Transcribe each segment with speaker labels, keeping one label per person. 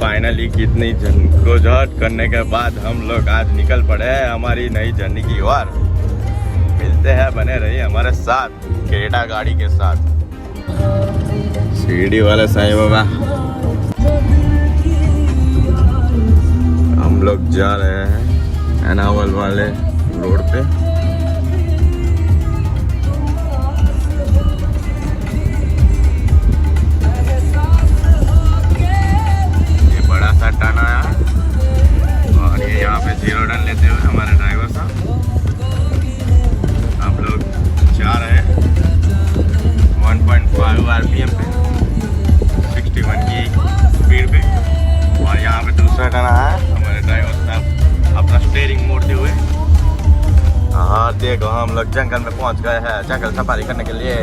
Speaker 1: Finally कितनी जद्दोजहद करने के बाद हम लोग आज निकल पड़े हैं हमारी नई जर्नी की ओर। मिलते हैं, बने रहिए हमारे साथ क्रेटा गाड़ी के साथ। सीढ़ी वाले साईं बाबा, हम लोग जा रहे हैं एनावल वाले रोड पे। ये बड़ा सा टर्न आया और ये यहाँ पे 0 टर्न लेते हुए हमारे ड्राइवर साहब हम लोग जा रहे हैं 1.5 RPM पे 61 की स्पीड पे। और यहाँ पे दूसरा टर्न आया है, हमारे ड्राइवर साहब अपना स्टीयरिंग मोड़ते हुए। हाँ देखो, हम लोग जंगल में पहुँच गए हैं जंगल सफारी करने के लिए।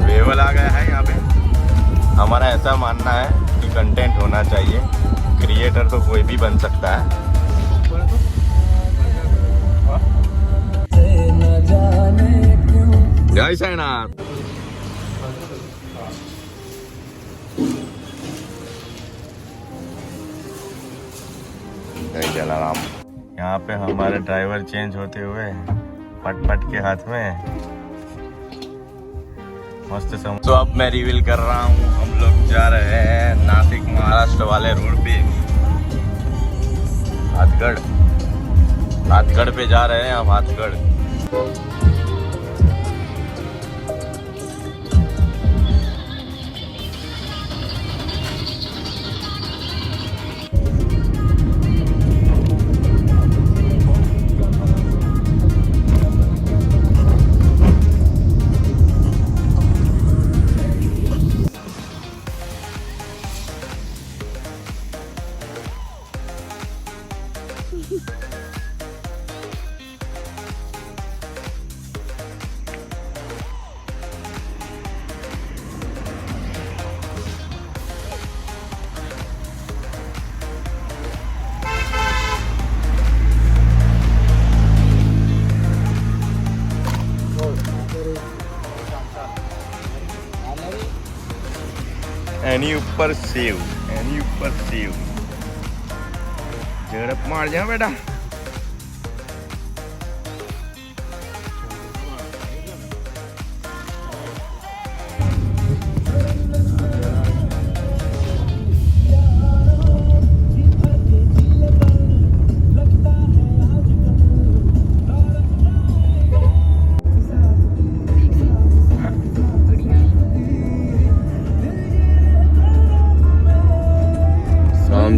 Speaker 1: वेवल आ गया है यहाँ पे। हमारा ऐसा मानना है कि कंटेंट होना चाहिए, क्रिएटर तो कोई भी बन सकता है। जय साईनाथ। जय जलाराम। यहाँ पे हमारे ड्राइवर चेंज होते हुए पट के हाथ में मस्त सम। तो अब मैं रिवील कर रहा हूँ, हम लोग जा रहे हैं नासिक महाराष्ट्र वाले रोड पे। हाथगढ़ पे जा रहे हैं हम, हाथगढ़। एनी ऊपर सेव, एनी ऊपर सेव। झड़प मार जा बेटा।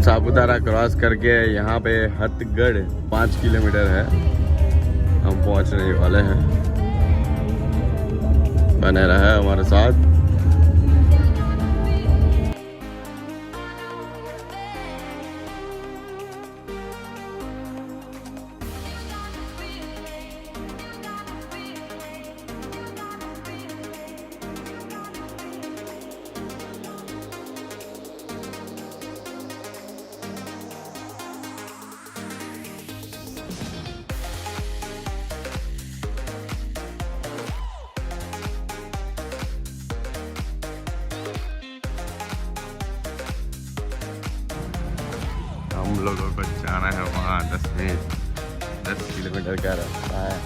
Speaker 1: सापुतारा क्रॉस करके यहाँ पे हथगढ़ 5 किलोमीटर है, हम पहुँचने वाले हैं। बने रहे हमारे साथ। हम लोगों को जाना है वहाँ 10 किलोमीटर का रास्ता है।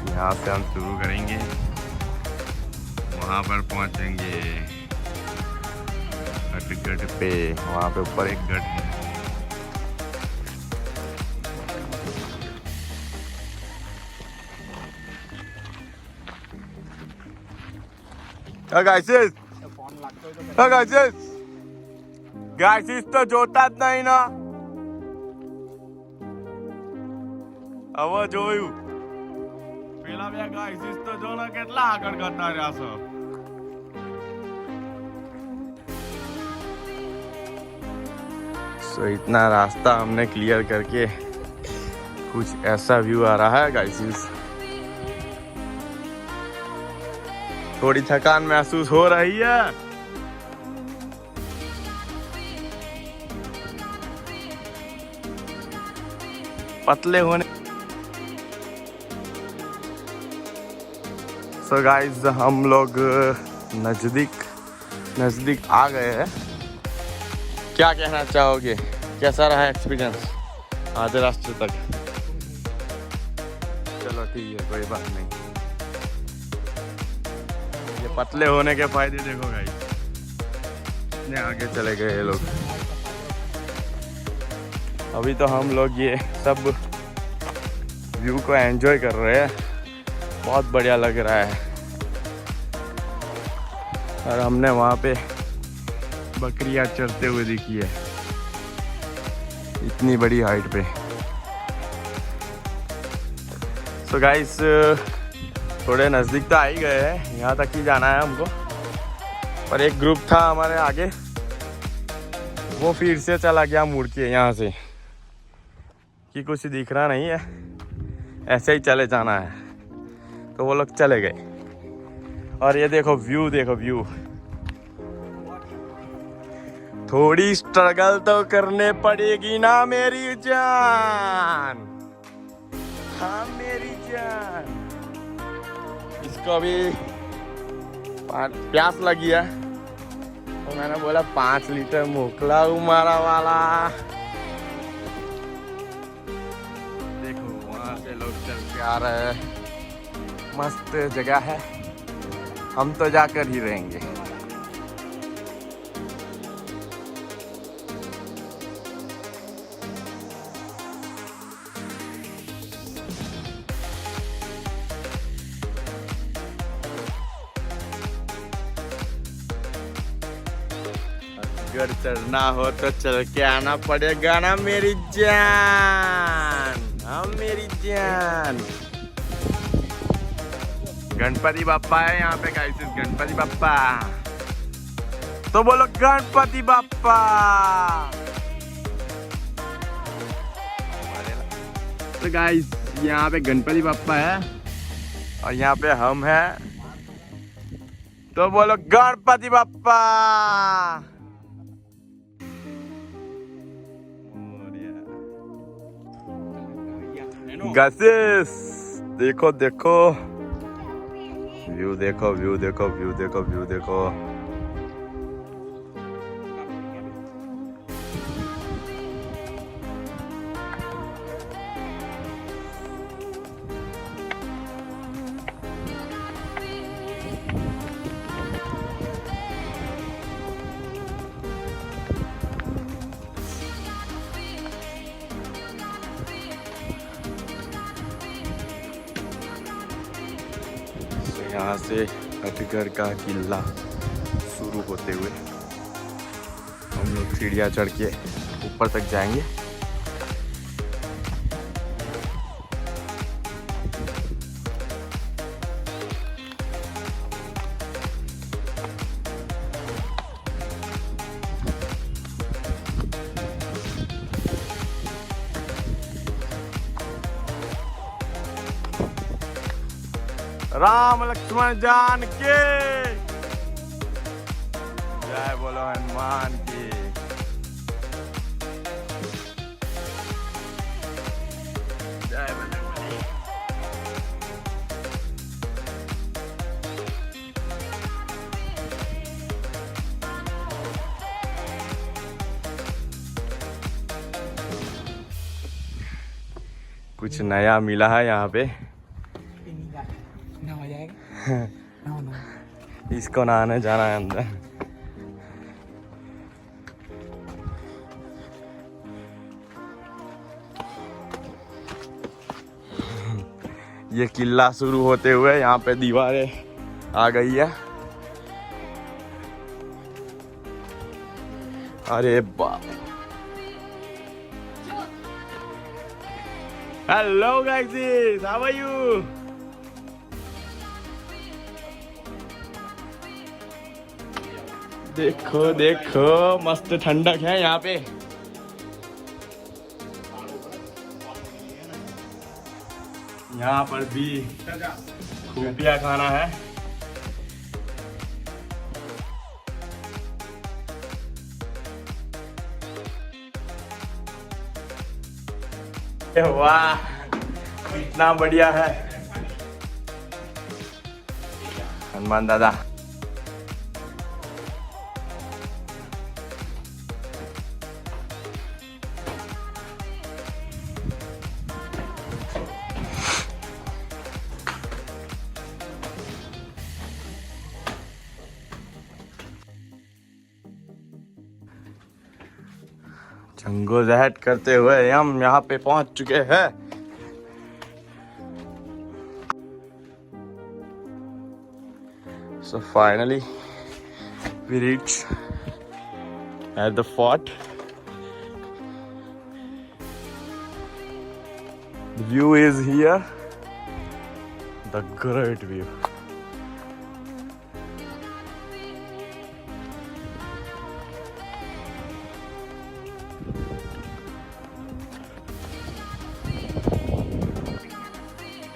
Speaker 1: यहाँ से हम शुरू करेंगे, वहाँ पर पहुँचेंगे हथगढ़ पे। वहाँ पे ऊपर एक गढ़ है। गाइसिस तो જોતા જ નહીં ના। હવે જોયું પેલા બે ગાઈસિસ તો જો ને કેટલા આગળ કરતા રહ્યા છો। सो इतना रास्ता हमने क्लियर करके कुछ ऐसा व्यू आ रहा है गाइसिस। थोड़ी थकान महसूस हो रही है। पतले होने। सो गाइस हम लोग नज़दीक नज़दीक आ गए हैं। क्या कहना चाहोगे, कैसा रहा एक्सपीरियंस आधे रास्ते तक? चलो ठीक है, कोई बात नहीं। ये पतले होने के फायदे देखो गाइस, इतने आगे चले गए ये लोग। अभी तो हम लोग ये सब व्यू को एंजॉय कर रहे हैं, बहुत बढ़िया लग रहा है। और हमने वहाँ पे बकरियाँ चरते हुए दिखी है इतनी बड़ी हाइट पे। सो गाइस थोड़े नज़दीक तो आ ही गए हैं, यहाँ तक ही जाना है हमको। पर एक ग्रुप था हमारे आगे, वो फिर से चला गया मुड़ के यहाँ से, कि कुछ दिख रहा नहीं है, ऐसे ही चले जाना है। तो वो लोग चले गए। और ये देखो व्यू, देखो व्यू। थोड़ी स्ट्रगल तो करने पड़ेगी ना मेरी जान, हाँ मेरी जान। इसको भी प्यास लगी है, तो मैंने बोला 5 लीटर मोकला उमारा वाला। देखो वहाँ से लोग चल के आ रहे हैं, मस्त जगह है, हम तो जाकर ही रहेंगे। अगर चढ़ना हो तो चल के आना पड़ेगा ना मेरी जान, हाँ मेरी जान। गणपति बाप्पा है यहाँ पे गाइस, गणपति बाप्पा। तो बोलो गणपति बाप्पा। तो गाइस यहाँ पे गणपति बाप्पा है और यहाँ पे हम हैं, तो बोलो गणपति बाप्पा। गाइस देखो देखो व्यू, देखो व्यू, देखो व्यू, देखो व्यू, देखो। यहाँ से अटगढ़ का किला शुरू होते हुए हम लोग सीढ़ियाँ चढ़ के ऊपर तक जाएंगे। राम लक्ष्मण जान के जय बोलो, हनुमान की। जय बजरंगबली। कुछ नया मिला है यहाँ पे, इसको नहाने जाना है अंदर। ये किला शुरू होते हुए यहाँ पे दीवारें आ गई है। अरे बाप, hello guys, how are you? देखो देखो मस्त ठंडक है यहाँ पे। यहाँ पर भी खुफिया खाना है। वाह कितना बढ़िया है हनुमान दादा। जंगोजहद करते हुए हम यहाँ पे पहुंच चुके हैं। So finally we reach at the fort. The view is here. The great view.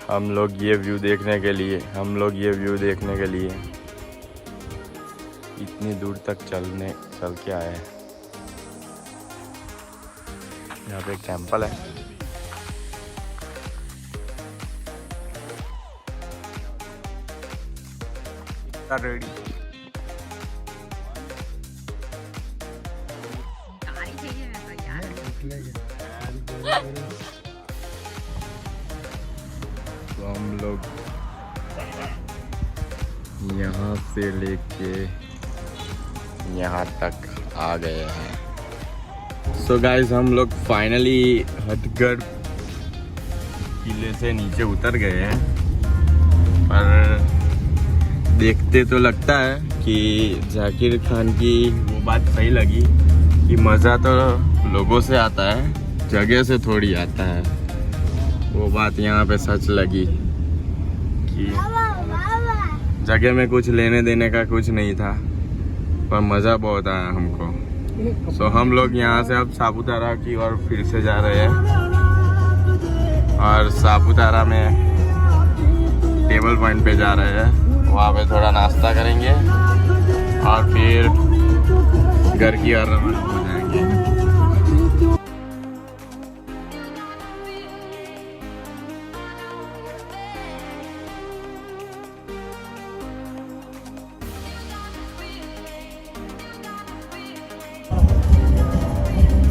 Speaker 1: हम लोग ये व्यू देखने के लिए इतनी दूर तक चल के आए हैं। यहाँ पे एक टेंपल है। रेडी तो हम लोग यहाँ से लेके यहाँ तक आ गए हैं। सो गाइस हम लोग फाइनली हथगढ़ किले से नीचे उतर गए हैं। पर देखते तो लगता है कि जाकिर खान की वो बात सही लगी कि मज़ा तो लोगों से आता है, जगह से थोड़ी आता है। वो बात यहाँ पे सच लगी कि जगह में कुछ लेने देने का कुछ नहीं था, पर मज़ा बहुत आया हमको। सो हम लोग यहाँ से अब सापुतारा की ओर फिर से जा रहे हैं और सापुतारा में टेबल पॉइंट पे जा रहे हैं। वहाँ पे थोड़ा नाश्ता करेंगे और फिर घर की ओर रवाना हो जाएंगे।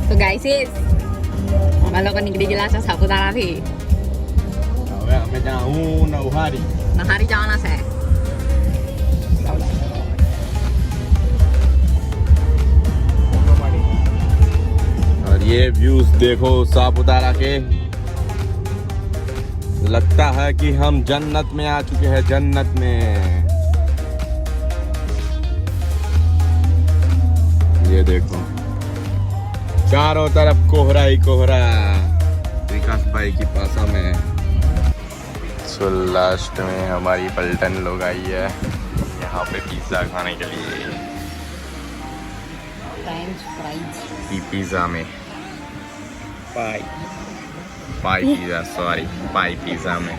Speaker 2: So guys, kalau kan di jelas Saputara sih.
Speaker 1: हमें जाऊँ नौहारी।
Speaker 2: Nahari jalan saya.
Speaker 1: और ये व्यूज देखो सापुतारा के, लगता है कि हम जन्नत में आ चुके हैं, जन्नत में। ये देखो चारों तरफ कोहरा ही कोहरा विकास भाई की पासा में। सो लास्ट में हमारी पलटन लोग आई है यहाँ पे पिज़्ज़ा खाने के लिए। पिज़्ज़ा में पाई पिज़्ज़ा में